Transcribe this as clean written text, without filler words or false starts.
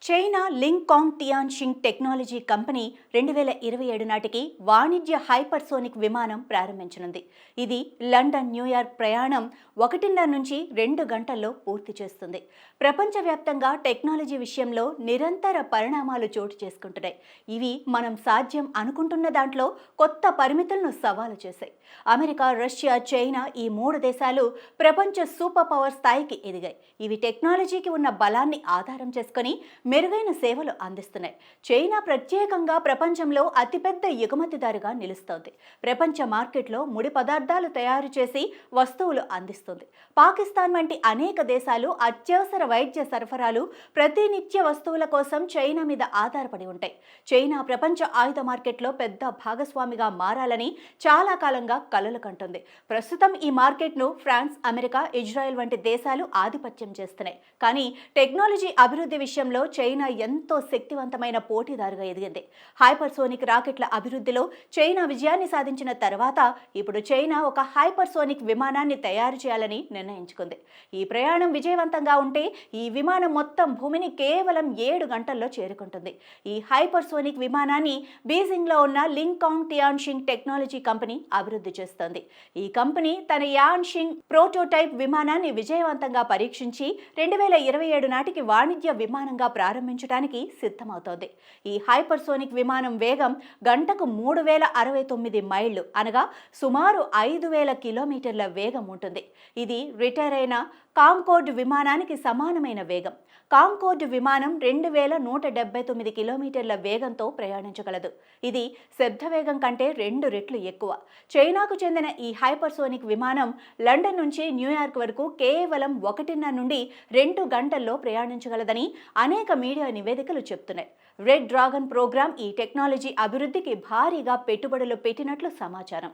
China లింగ్కాంగ్ టియాన్షింగ్ technology company 2027 నాటికి వాణిజ్య hypersonic విమానం ప్రారంభించనుంది. ఇది లండన్ న్యూయార్క్ ప్రయాణం 1.5 నుంచి 2 గంటల్లో పూర్తి చేస్తుంది. ప్రపంచవ్యాప్తంగా టెక్నాలజీ విషయంలో నిరంతర పరిణామాలు చోటు చేసుకుంటున్నాయి. ఇవి మనం సాధ్యం అనుకుంటున్న దాంట్లో కొత్త పరిమితులను సవాలు చేశాయి. అమెరికా, రష్యా, చైనా ఈ 3 దేశాలు ప్రపంచ సూపర్ పవర్ స్థాయికి ఎదిగాయి. ఇవి టెక్నాలజీకి ఉన్న బలాన్ని ఆధారం చేసుకొని మెరుగైన సేవలు అందిస్తున్నాయి. చైనా ప్రత్యేకంగా ప్రపంచంలో అతిపెద్ద ఎగుమతిదారుగా నిలుస్తోంది. ప్రపంచ మార్కెట్లో ముడి పదార్థాలు తయారు చేసి వస్తువులు అందిస్తుంది. పాకిస్తాన్ వంటి అనేక దేశాలు అత్యవసర వైద్య సరఫరాలు, ప్రతినిత్య వస్తువుల కోసం చైనా మీద ఆధారపడి ఉంటాయి. చైనా ప్రపంచ ఆయుధ మార్కెట్లో పెద్ద భాగస్వామిగా మారాలని చాలా కాలంగా కలలు కంటుంది. ప్రస్తుతం ఈ మార్కెట్ను ఫ్రాన్స్, అమెరికా, ఇజ్రాయెల్ వంటి దేశాలు ఆధిపత్యం చేస్తున్నాయి. కానీ టెక్నాలజీ అభివృద్ధి విషయంలో చైనా ఎంతో శక్తివంతమైన పోటీదారుగా ఎదిగింది. హైపర్సోనిక్ రాకెట్ల అభివృద్ధిలో చైనా విజయాన్ని సాధించిన తర్వాత ఇప్పుడు చైనా ఒక హైపర్సోనిక్ విమానాన్ని తయారు చేయాలని నిర్ణయించుకుంది. ఈ ప్రయాణం విజయవంతంగా ఉంటే ఈ విమానం మొత్తం భూమిని కేవలం 7 గంటల్లో చేరుకుంటుంది. ఈ హైపర్సోనిక్ విమానాన్ని బీజింగ్లో ఉన్న లింగ్కాంగ్ టియాన్షింగ్ టెక్నాలజీ కంపెనీ అభివృద్ధి చేస్తోంది. ఈ కంపెనీ తన యాన్షింగ్ ప్రోటోటైప్ విమానాన్ని విజయవంతంగా పరీక్షించి 2027 నాటికి వాణిజ్య విమానంగా ప్రారంభించడానికి సిద్ధమవుతోంది. ఈ హైపర్సోనిక్ విమానం వేగం గంటకు 3069 మైళ్లు అనగా సుమారు 5000 కిలోమీటర్ల వేగం ఉంటుంది. ఇది రిటైర్ అయిన కాంకోర్డ్ విమానానికి సమానమైన వేగం. కాంకోర్డ్ విమానం 2179 కిలోమీటర్ల వేగంతో ప్రయాణించగలదు. ఇది శబ్ద వేగం కంటే 2 రెట్లు ఎక్కువ. చైనాకు చెందిన ఈ హైపర్సోనిక్ విమానం లండన్ నుంచి న్యూయార్క్ వరకు కేవలం 1.5 నుండి 2 గంటల్లో ప్రయాణించగలదని అనేక మీడియా నివేదికలు చెప్తున్నాయి. రెడ్ డ్రాగన్ ప్రోగ్రాం ఈ టెక్నాలజీ అభివృద్ధికి భారీగా పెట్టుబడులు పెట్టినట్లు సమాచారం.